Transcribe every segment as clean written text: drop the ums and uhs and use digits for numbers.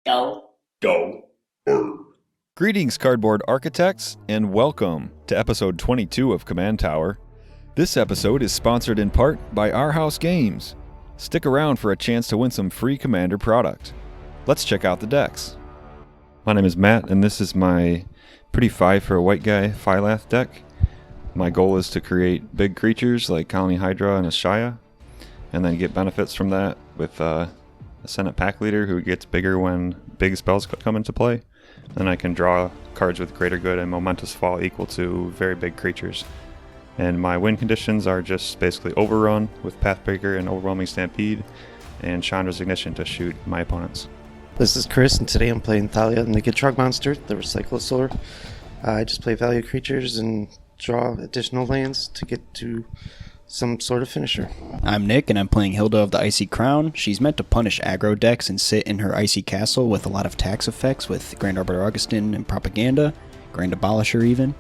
Go. Go. Greetings, cardboard architects, and welcome to episode 22 of Command Tower. This episode is sponsored in part by Our House Games. Stick around for a chance to win some free Commander product. Let's check out the decks. My name is Matt, and this is my pretty 5 for a white guy Phylath deck. My goal is to create big creatures like Colony Hydra and Ashaya, and then get benefits from that with a Senate Pack Leader who gets bigger when big spells come into play. Then I can draw cards with Greater Good and Momentous Fall equal to very big creatures. And my win conditions are just basically Overrun with Pathbreaker and Overwhelming Stampede, and Chandra's Ignition to shoot my opponents. This is Chris, and today I'm playing Thalia and the Gitrog monster, the Recyclosaur. I just play value creatures and draw additional lands to get to some sort of finisher. I'm Nick, and I'm playing Hylda of the Icy Crown. She's meant to punish aggro decks and sit in her Icy Castle with a lot of tax effects with Grand Arbiter Augustin and Propaganda, Grand Abolisher even.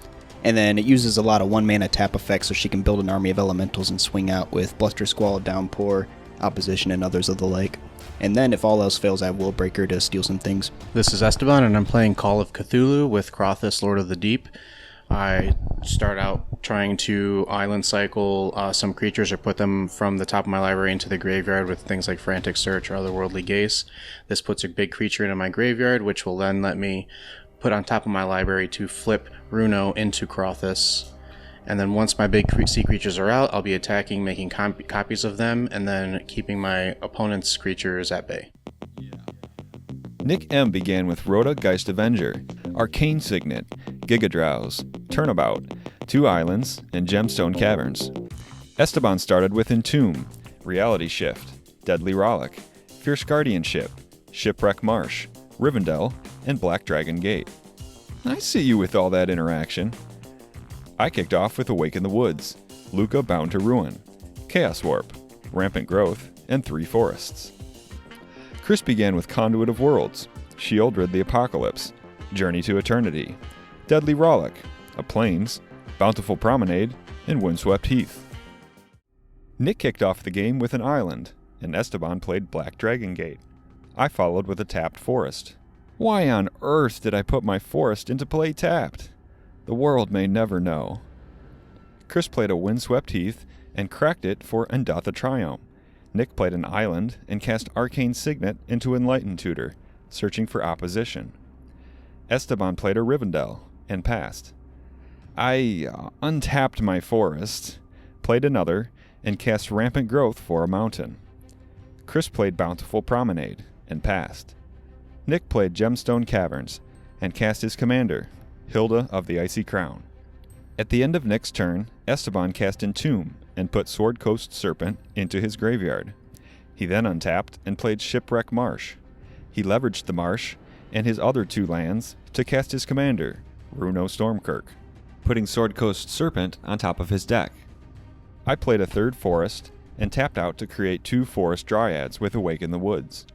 And then it uses a lot of 1-mana tap effects so she can build an army of elementals and swing out with Bluster Squall, Downpour, Opposition, and others of the like. And then if all else fails, I have Willbreaker to steal some things. This is Esteban, and I'm playing Call of Cthulhu with Crothus, Lord of the Deep. I start out trying to island cycle some creatures or put them from the top of my library into the graveyard with things like Frantic Search or Otherworldly Gaze. This puts a big creature into my graveyard, which will then let me put on top of my library to flip Runo into Crothus. And then once my big sea creatures are out, I'll be attacking, making copies of them, and then keeping my opponent's creatures at bay. Nick M began with Rhoda Geist Avenger, Arcane Signet, Gigadrowse, Turnabout, 2 Islands, and Gemstone Caverns. Esteban started with Entomb, Reality Shift, Deadly Rollick, Fierce Guardianship, Shipwreck Marsh, Rivendell, and Black Dragon Gate. I see you with all that interaction. I kicked off with Awaken the Woods, Luca Bound to Ruin, Chaos Warp, Rampant Growth, and 3 Forests. Chris began with Conduit of Worlds, Sheoldred the Apocalypse, Journey to Eternity, Deadly Rollick, A Plains, Bountiful Promenade, and Windswept Heath. Nick kicked off the game with an island, and Esteban played Black Dragon Gate. I followed with a tapped forest. Why on earth did I put my forest into play tapped? The world may never know. Chris played a Windswept Heath and cracked it for Endatha Triumph. Nick played an island and cast Arcane Signet into Enlightened Tutor, searching for opposition. Esteban played a Rivendell and passed. I untapped my forest, played another, and cast Rampant Growth for a mountain. Chris played Bountiful Promenade and passed. Nick played Gemstone Caverns and cast his commander, Hylda of the Icy Crown. At the end of Nick's turn, Esteban cast Entomb and put Sword Coast Serpent into his graveyard. He then untapped and played Shipwreck Marsh. He leveraged the marsh and his other 2 lands to cast his commander, Runo Stormkirk, putting Sword Coast Serpent on top of his deck. I played a 3rd forest and tapped out to create 2 forest dryads with Awaken the Woods.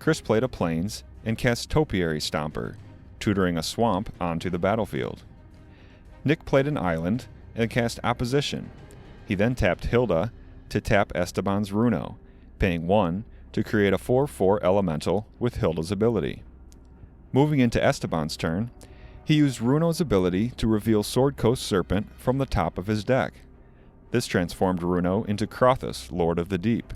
Chris played a plains and cast Topiary Stomper, tutoring a swamp onto the battlefield. Nick played an island and cast Opposition. He then tapped Hylda to tap Esteban's Runo, paying 1 to create a 4/4 elemental with Hylda's ability. Moving into Esteban's turn, he used Runo's ability to reveal Sword Coast Serpent from the top of his deck. This transformed Runo into Crothus, Lord of the Deep.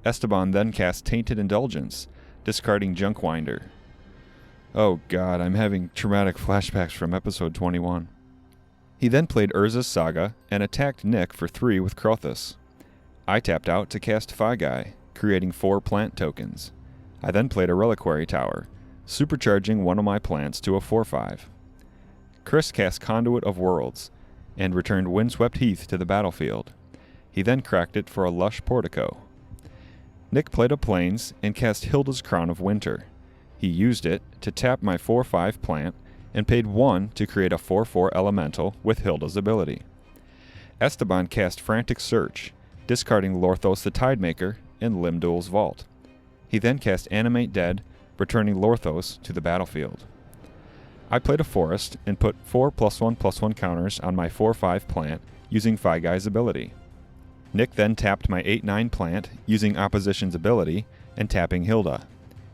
Esteban then cast Tainted Indulgence, discarding Junkwinder. Oh god, I'm having traumatic flashbacks from episode 21. He then played Urza's Saga and attacked Nick for 3 with Crothus. I tapped out to cast Fygai, creating 4 plant tokens. I then played a Reliquary Tower, supercharging one of my plants to a 4/5. Chris cast Conduit of Worlds and returned Windswept Heath to the battlefield. He then cracked it for a Lush Portico. Nick played a Plains and cast Hylda's Crown of Winter. He used it to tap my 4/5 plant and paid 1 to create a 4/4 elemental with Hylda's ability. Esteban cast Frantic Search, discarding Lorthos the Tidemaker and Limdol's Vault. He then cast Animate Dead, returning Lorthos to the battlefield. I played a forest and put 4 +1/+1 counters on my 4/5 plant using Fygai's ability. Nick then tapped my 8/9 plant using Opposition's ability and tapping Hylda.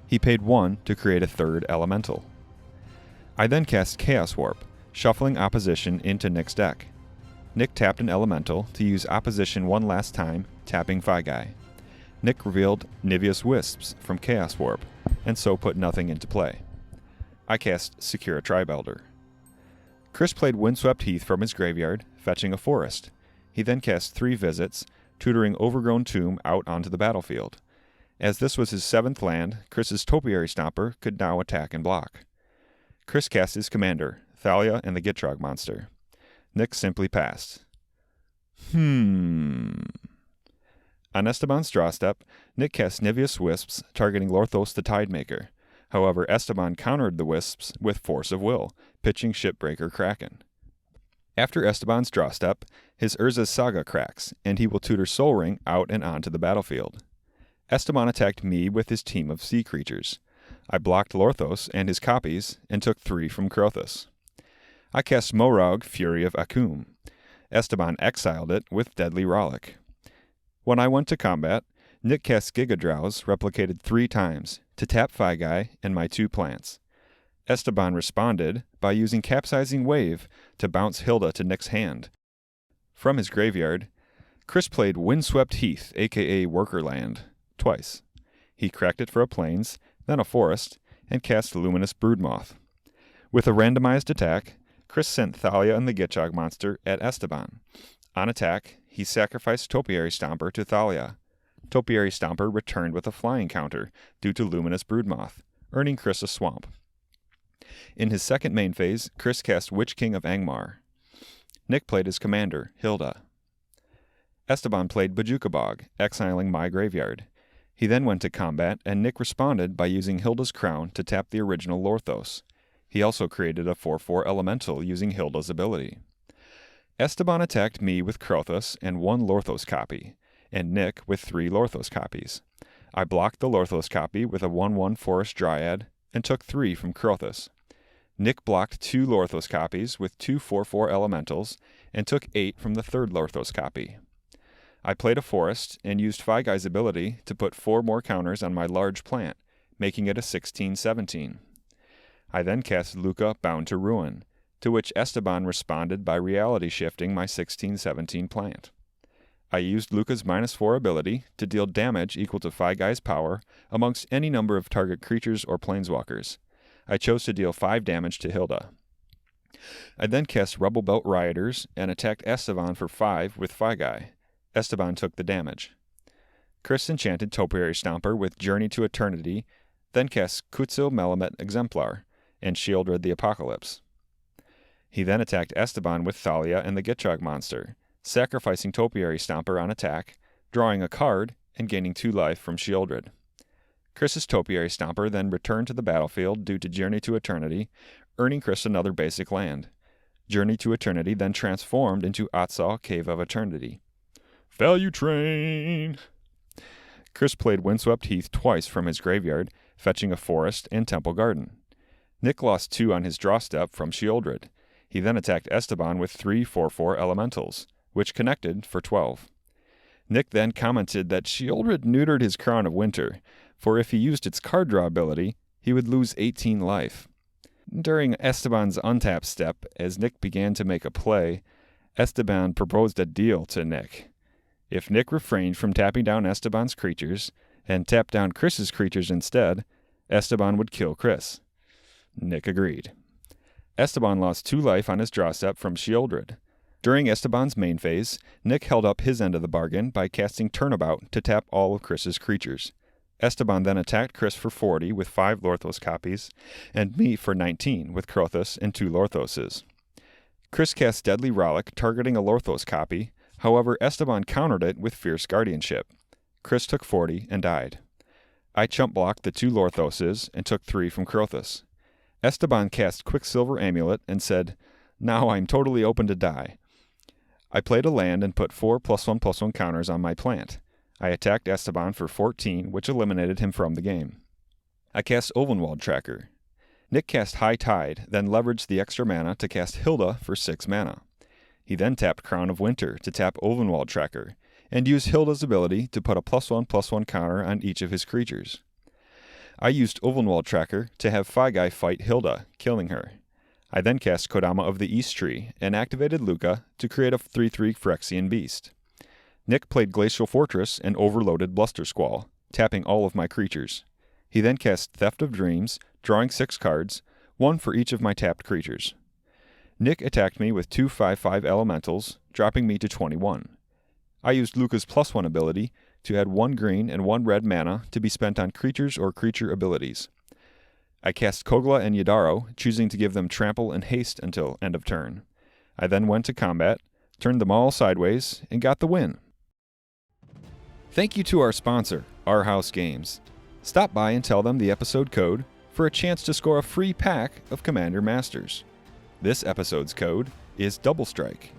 He paid 1 to create a third elemental. I then cast Chaos Warp, shuffling opposition into Nick's deck. Nick tapped an elemental to use opposition one last time, tapping Phygai. Nick revealed Niveus Wisps from Chaos Warp, and so put nothing into play. I cast Secure Tribelder. Chris played Windswept Heath from his graveyard, fetching a forest. He then cast 3 visits, tutoring Overgrown Tomb out onto the battlefield. As this was his 7th land, Chris's Topiary Stomper could now attack and block. Chris cast his commander, Thalia and the Gitrog monster. Nick simply passed. On Esteban's draw step, Nick cast Niveus Wisps, targeting Lorthos the Tidemaker. However, Esteban countered the Wisps with Force of Will, pitching Shipbreaker Kraken. After Esteban's draw step, his Urza's Saga cracks, and he will tutor Soul Ring out and onto the battlefield. Esteban attacked me with his team of sea creatures. I blocked Lorthos and his copies, and took 3 from Krothos. I cast Morog, Fury of Akum. Esteban exiled it with Deadly Rollick. When I went to combat, Nick cast Gigadrowse, replicated 3 times, to tap Phygai and my 2 plants. Esteban responded by using Capsizing Wave to bounce Hylda to Nick's hand. From his graveyard, Chris played Windswept Heath, aka Workerland, twice. He cracked it for a plains, then a forest, and cast Luminous Broodmoth. With a randomized attack, Chris sent Thalia and the Gitrog monster at Esteban. On attack, he sacrificed Topiary Stomper to Thalia. Topiary Stomper returned with a flying counter due to Luminous Broodmoth, earning Chris a swamp. In his second main phase, Chris cast Witch King of Angmar. Nick played his commander, Hylda. Esteban played Bojuka Bog, exiling my graveyard. He then went to combat, and Nick responded by using Hylda's Crown to tap the original Lorthos. He also created a 4/4 elemental using Hylda's ability. Esteban attacked me with Krothos and 1 Lorthos copy, and Nick with 3 Lorthos copies. I blocked the Lorthos copy with a 1/1 Forest Dryad, and took 3 from Krothos. Nick blocked 2 Lorthos copies with 2 4/4 elementals, and took 8 from the 3rd Lorthos copy. I played a forest, and used Phygai's ability to put 4 more counters on my large plant, making it a 16-17. I then cast Luca Bound to Ruin, to which Esteban responded by reality shifting my 16-17 plant. I used Luca's -4 ability to deal damage equal to Phygai's power amongst any number of target creatures or planeswalkers. I chose to deal 5 damage to Hylda. I then cast Rebel Belt Rioters and attacked Esteban for 5 with Phygai. Esteban took the damage. Chris enchanted Topiary Stomper with Journey to Eternity, then cast Kutzil Melamet Exemplar, and shielded the Apocalypse. He then attacked Esteban with Thalia and the Gitrog monster, sacrificing Topiary Stomper on attack, drawing a card, and gaining 2 life from Shieldred. Chris's Topiary Stomper then returned to the battlefield due to Journey to Eternity, earning Chris another basic land. Journey to Eternity then transformed into Otsaw Cave of Eternity. Value Train! Chris played Windswept Heath twice from his graveyard, fetching a forest and Temple Garden. Nick lost 2 on his draw step from Shieldred. He then attacked Esteban with 3 4/4 elementals, which connected for 12. Nick then commented that Shieldred neutered his Crown of Winter, for if he used its card draw ability, he would lose 18 life. During Esteban's untap step, as Nick began to make a play, Esteban proposed a deal to Nick. If Nick refrained from tapping down Esteban's creatures, and tapped down Chris's creatures instead, Esteban would kill Chris. Nick agreed. Esteban lost 2 life on his draw step from Shieldred. During Esteban's main phase, Nick held up his end of the bargain by casting Turnabout to tap all of Chris's creatures. Esteban then attacked Chris for 40 with 5 Lorthos copies, and me for 19 with Krothos and 2 Lorthoses. Chris cast Deadly Rollick targeting a Lorthos copy, however Esteban countered it with Fierce Guardianship. Chris took 40 and died. I chump blocked the 2 Lorthoses and took 3 from Krothos. Esteban cast Quicksilver Amulet and said, "Now I'm totally open to die." I played a land and put 4 +1/+1 counters on my plant. I attacked Esteban for 14, which eliminated him from the game. I cast Ovenwald Tracker. Nick cast High Tide, then leveraged the extra mana to cast Hylda for 6 mana. He then tapped Crown of Winter to tap Ovenwald Tracker, and used Hylda's ability to put a +1/+1 counter on each of his creatures. I used Ovenwald Tracker to have Guy fight Hylda, killing her. I then cast Kodama of the East Tree and activated Luca to create a 3/3 Phyrexian Beast. Nick played Glacial Fortress and overloaded Bluster Squall, tapping all of my creatures. He then cast Theft of Dreams, drawing 6 cards, 1 for each of my tapped creatures. Nick attacked me with 2 5/5 elementals, dropping me to 21. I used Luca's +1 ability to add 1 green and 1 red mana to be spent on creatures or creature abilities. I cast Kogla and Yadaro, choosing to give them trample and haste until end of turn. I then went to combat, turned them all sideways, and got the win. Thank you to our sponsor, Our House Games. Stop by and tell them the episode code for a chance to score a free pack of Commander Masters. This episode's code is Double Strike.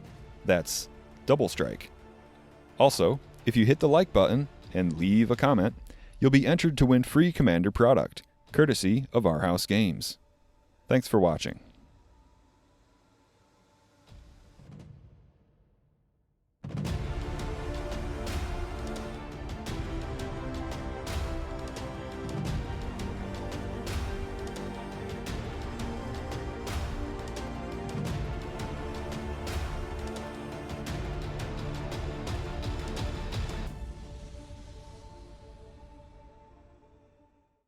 That's Double Strike. Also, if you hit the like button and leave a comment, you'll be entered to win free Commander product, courtesy of Our House Games. Thanks for watching.